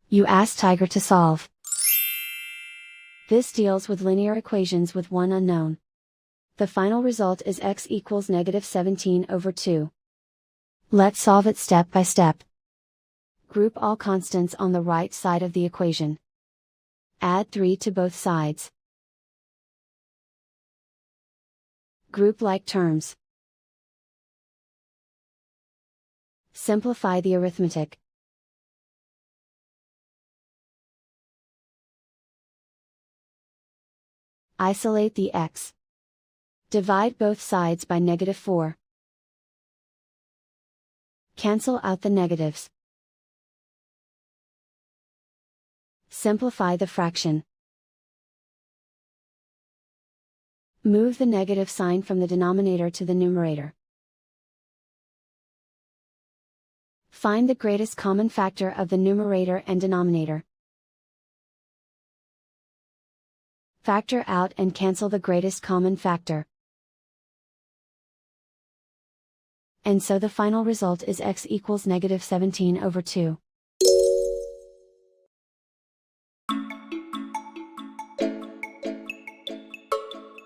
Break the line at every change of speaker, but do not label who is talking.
You ask Tiger to solve. This deals with linear equations with one unknown. The final result is x equals -17/2. Let's solve it step by step. Group all constants on the right side of the equation. Add 3 to both sides. Group like terms. Simplify the arithmetic. Isolate the x. Divide both sides by -4. Cancel out the negatives. Simplify the fraction. Move the negative sign from the denominator to the numerator. Find the greatest common factor of the numerator and denominator. Factor out and cancel the greatest common factor. And so the final result is x equals -17/2.